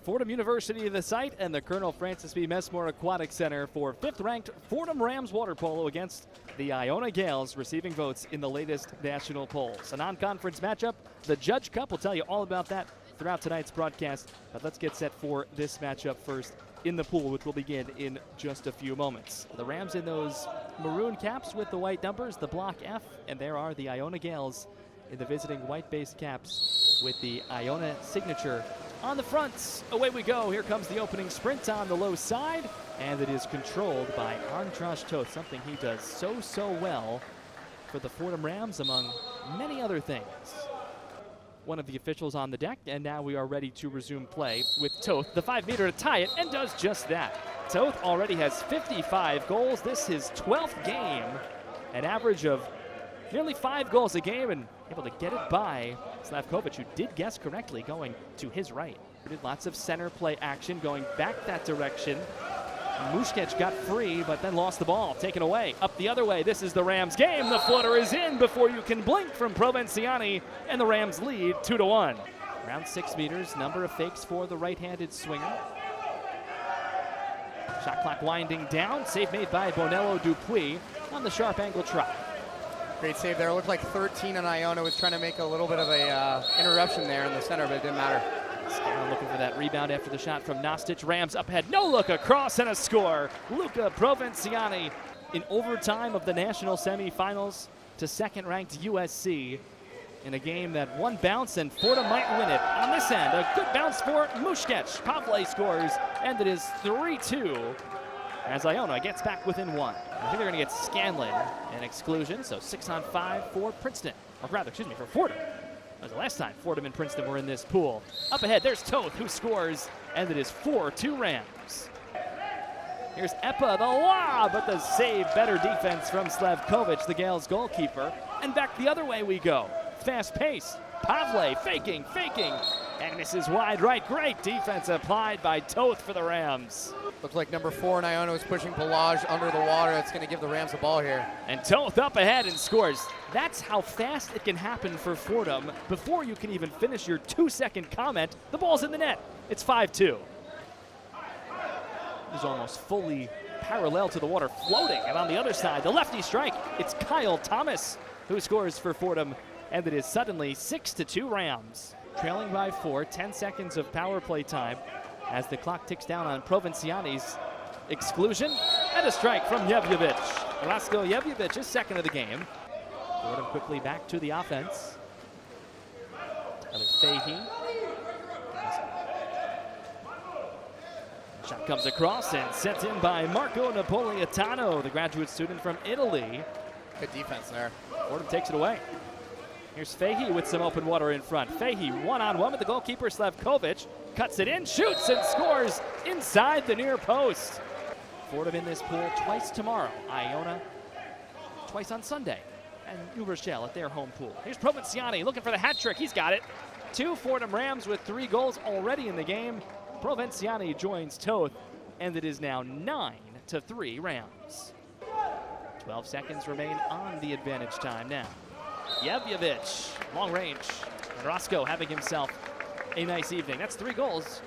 Fordham University the site, and the Colonel Francis B. Messmore Aquatic Center for 5th-ranked Fordham Rams water polo against the Iona Gales, receiving votes in the latest national polls. A non-conference matchup, the Judge Cup. We'll tell you all about that throughout tonight's broadcast. But let's get set for this matchup first in the pool, which will begin in just a few moments. The Rams in those maroon caps with the white numbers, the block F, and there are the Iona Gales in the visiting white-based caps with the Iona signature on the fronts. Away we go. Here comes the opening sprint on the low side, and it is controlled by Andras Toth, something he does so well for the Fordham Rams, among many other things. One of the officials on the deck, and now we are ready to resume play with Toth, the 5-meter to tie it, and does just that. Toth already has 55 goals. This is his 12th game, an average of nearly 5 goals a game, and able to get it by Slavkovic, who did guess correctly, going to his right. Did lots of center play action going back that direction. Muškec got free, but then lost the ball, taken away. Up the other way, this is the Rams game. The floater is in before you can blink from Provenciani, and the Rams lead 2-1. Around 6 meters, number of fakes for the right-handed swinger. Shot clock winding down, save made by Bonello Dupuis on the sharp angle try. Great save there. It looked like 13 on Iona was trying to make a little bit of a interruption there in the center, but it didn't matter. Scanlon looking for that rebound after the shot from Nostic. Rams up ahead. No look across and a score. Luca Provenciani in overtime of the national semifinals to second-ranked USC in a game that one bounce and Fordham might win it. On this end, a good bounce for Muškec. Pavle scores, and it is 3-2 as Iona gets back within 1. I think they're going to get Scanlon an exclusion, so 6-on-5 for Princeton. Or rather, excuse me, for Fordham. That was the last time Fordham and Princeton were in this pool. Up ahead, there's Toth, who scores, and it is 4-2 Rams. Here's Epa, the lob, but the save, better defense from Slavkovic, the Gales goalkeeper. And back the other way we go. Fast pace. Pavle faking, and misses wide right. Great defense applied by Toth for the Rams. Looked like number 4 in Iona was pushing Pelage under the water. That's going to give the Rams the ball here. And Toth up ahead and scores. That's how fast it can happen for Fordham. Before you can even finish your 2-second comment, the ball's in the net. It's 5-2. He's almost fully parallel to the water, floating. And on the other side, the lefty strike. It's Kyle Thomas who scores for Fordham. And it is suddenly 6-2 Rams. Trailing by 4, 10 seconds of power play time as the clock ticks down on Provenciani's exclusion. And a strike from Jevjevic. Rasko Jevjevic is second of the game. Fordham quickly back to the offense. Another Fahey. Shot comes across and sent in by Marco Napolitano, the graduate student from Italy. Good defense there. Fordham takes it away. Here's Fahey with some open water in front. Fahey one-on-one with the goalkeeper Slavkovic. Cuts it in, shoots, and scores inside the near post. Fordham in this pool twice tomorrow. Iona twice on Sunday. And New Rochelle at their home pool. Here's Provenciani looking for the hat trick. He's got it. 2 Fordham Rams with 3 goals already in the game. Provenciani joins Toth, and it is now 9-3 Rams. 12 seconds remain on the advantage time now. Jevjevic, long range. And Rasko having himself a nice evening. That's 3 goals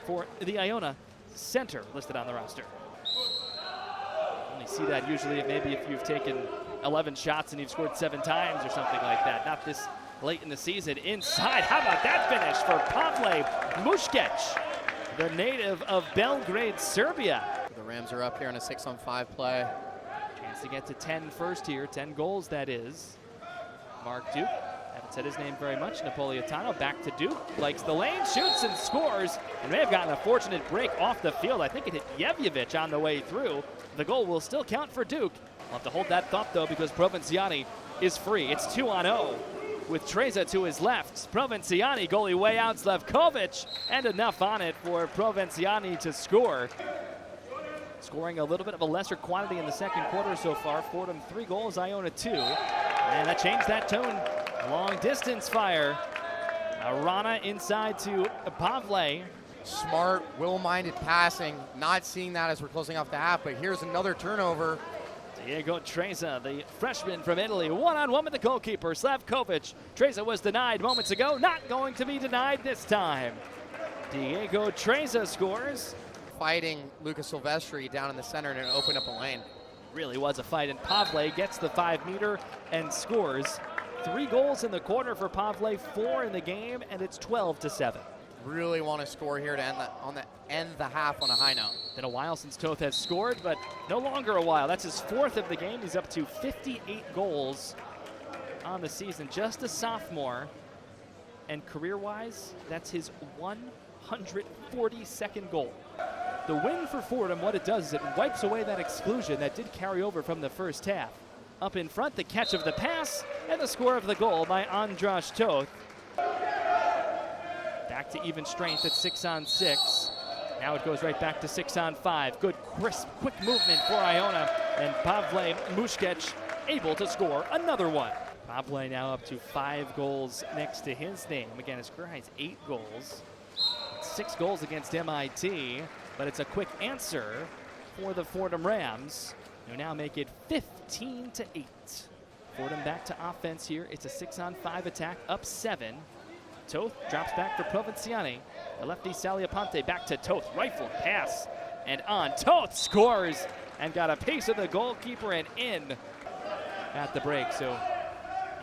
for the Iona center listed on the roster. Only see that usually maybe if you've taken 11 shots and you've scored 7 times or something like that. Not this late in the season. Inside, how about that finish for Pavle Muškec, the native of Belgrade, Serbia. The Rams are up here on a 6-on-5 play. Chance to get to 10 first here, 10 goals that is. Mark Duke, haven't said his name very much. Napolitano back to Duke, likes the lane, shoots and scores, and may have gotten a fortunate break off the field. I think it hit Jevjevic on the way through. The goal will still count for Duke. We'll have to hold that thought though, because Provenciani is free. It's 2-0 with Treza to his left. Provenciani, goalie way out, Slavkovic, and enough on it for Provenciani to score. Scoring a little bit of a lesser quantity in the second quarter so far. Fordham 3 goals, Iona 2. And that changed that tone. Long distance fire. Arana inside to Pavle. Smart, well-minded passing. Not seeing that as we're closing off the half, but here's another turnover. Diego Treza, the freshman from Italy, one-on-one with the goalkeeper, Slavkovic. Treza was denied moments ago, not going to be denied this time. Diego Treza scores. Fighting Lucas Silvestri down in the center and it opened up a lane. Really was a fight, and Pavle gets the 5-meter and scores. 3 goals in the quarter for Pavle, 4 in the game, and it's 12-7. Really want to score here to end the half on a high note. Been a while since Toth has scored, but no longer a while. That's his 4th of the game. He's up to 58 goals on the season. Just a sophomore, and career-wise, that's his 142nd goal. The win for Fordham, what it does is it wipes away that exclusion that did carry over from the first half. Up in front, the catch of the pass, and the score of the goal by Andras Toth. Back to even strength at 6-on-6. Now it goes right back to 6-on-5. Good, crisp, quick movement for Iona, and Pavle Muškec able to score another one. Pavle now up to 5 goals next to his name. Again, his career high is 8 goals. 6 goals against MIT, but it's a quick answer for the Fordham Rams, who now make it 15-8. Fordham back to offense here. It's a 6-on-5 attack, up 7. Toth drops back for Provinciani. The lefty Saliaponte back to Toth. Rifle pass and on. Toth scores and got a piece of the goalkeeper and in at the break. So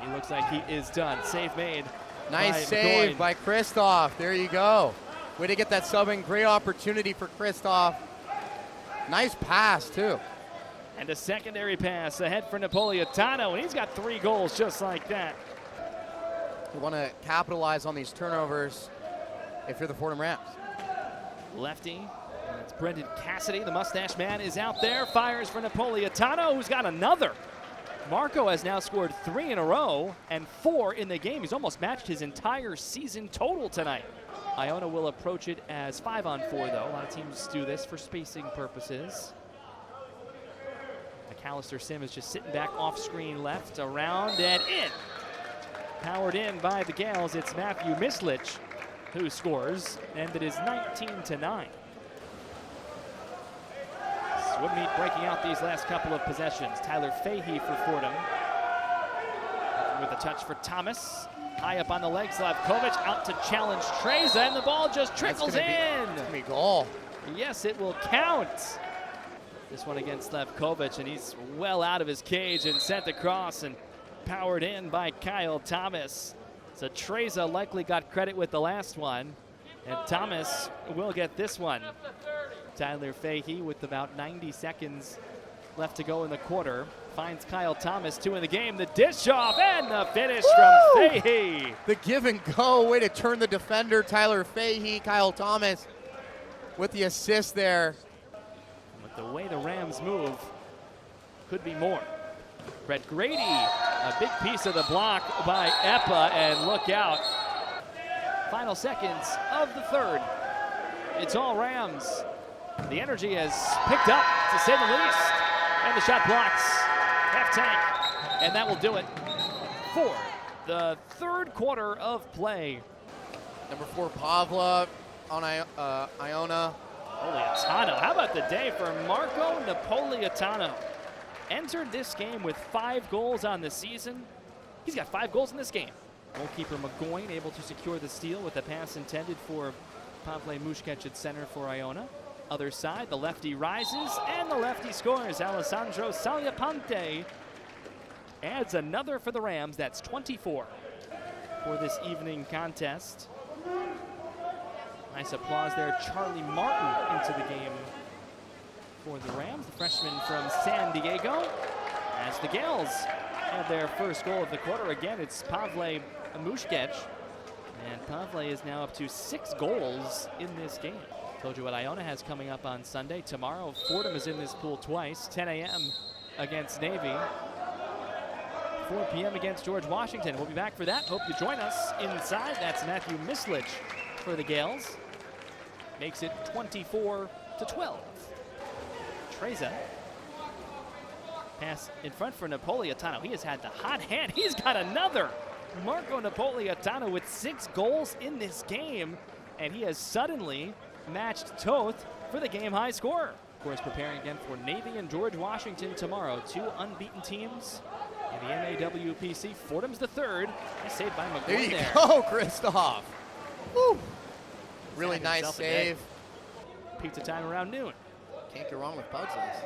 he looks like he is done. Save made. Nice save by Christoph. There you go. Way to get that subbing. Great opportunity for Christoph. Nice pass, too. And a secondary pass ahead for Napolitano, and he's got 3 goals just like that. You want to capitalize on these turnovers if you're the Fordham Rams. Lefty, it's Brendan Cassidy. The mustache man is out there, fires for Napolitano, who's got another. Marco has now scored 3 in a row and 4 in the game. He's almost matched his entire season total tonight. Iona will approach it as 5-on-4, though. A lot of teams do this for spacing purposes. McAllister Sim is just sitting back off screen left, around and in. Powered in by the Gales, it's Matthew Mislich who scores, and it is 19-9. Swimmead breaking out these last couple of possessions. Tyler Fahey for Fordham. With a touch for Thomas. High up on the leg, Slavkovic out to challenge Treza, and the ball just trickles in. It's gonna be goal. Yes, it will count. This one against Slavkovic, and he's well out of his cage and sent across and powered in by Kyle Thomas. So Treza likely got credit with the last one, and Thomas will get this one. Tyler Fahey with about 90 seconds left to go in the quarter finds Kyle Thomas, 2 in the game. The dish off and the finish from Fahey. The give and go, way to turn the defender. Tyler Fahey, Kyle Thomas with the assist there. But the way the Rams move could be more. Brett Grady, a big piece of the block by Epa, and look out. Final seconds of the third. It's all Rams. The energy has picked up, to say the least. And the shot blocks. Half tank. And that will do it for the third quarter of play. Number 4, Pavla on Iona. Napolitano. How about the day for Marco Napolitano? Entered this game with 5 goals on the season. He's got 5 goals in this game. Goalkeeper McGoyne able to secure the steal with the pass intended for Pavle Muškec at center for Iona. Other side, the lefty rises, and the lefty scores. Alessandro Saliaponte adds another for the Rams. That's 24 for this evening contest. Nice applause there. Charlie Martin into the game for the Rams, the freshman from San Diego. As the Gales have their first goal of the quarter. Again, it's Pavle Muškec. And Pavle is now up to 6 goals in this game. Told you what Iona has coming up on Sunday. Tomorrow, Fordham is in this pool twice. 10 a.m. against Navy. 4 p.m. against George Washington. We'll be back for that. Hope you join us inside. That's Matthew Mislich for the Gales. Makes it 24-12. Treza. Pass in front for Napolitano. He has had the hot hand. He's got another. Marco Napolitano with 6 goals in this game. And he has suddenly matched Toth for the game high scorer. Of course, preparing again for Navy and George Washington tomorrow. 2 unbeaten teams in the Really Had nice himself a save. day. Pizza time around noon. Can't go wrong with pizzas.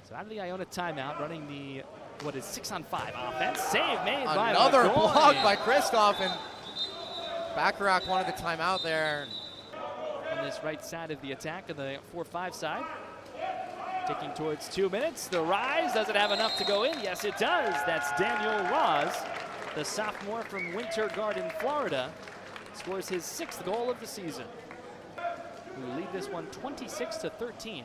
So out of the Iona timeout, running the, 6-on-5 offense. Save made by Another McGoy. block by Kristoff, and Bacharach wanted the timeout there. On this right side of the attack of the 4-5 side. Ticking towards 2 minutes. The rise, does it have enough to go in? Yes, it does. That's Daniel Ross, the sophomore from Winter Garden, Florida. Scores his 6th goal of the season. We lead this one 26-13.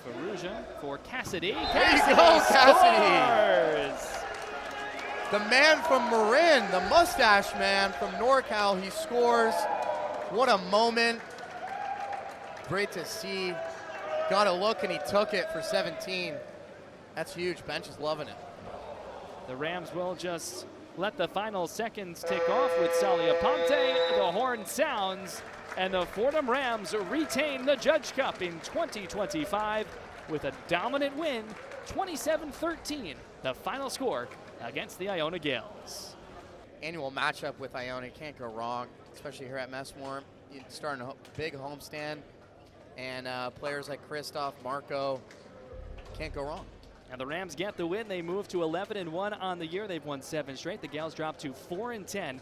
Ferrugia for Cassidy. There you go, Cassidy. Scores! The man from Marin, the mustache man from NorCal, he scores. What a moment. Great to see. Got a look and he took it for 17. That's huge. Bench is loving it. The Rams will just let the final seconds tick off with Salia Ponte. The horn sounds, and the Fordham Rams retain the Judge Cup in 2025 with a dominant win, 27-13, the final score against the Iona Gales. Annual matchup with Iona, can't go wrong, especially here at Messmore. You're starting a big homestand, and players like Kristoff, Marco, can't go wrong. And the Rams get the win. They move to 11-1 on the year. They've won 7 straight. The Gales drop to 4-10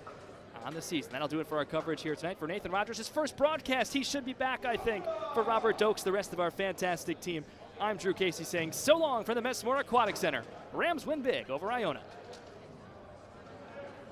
on the season. That'll do it for our coverage here tonight. For Nathan Rogers, his first broadcast. He should be back, I think. For Robert Dokes, the rest of our fantastic team, I'm Drew Casey saying so long from the Messmore Aquatic Center. Rams win big over Iona.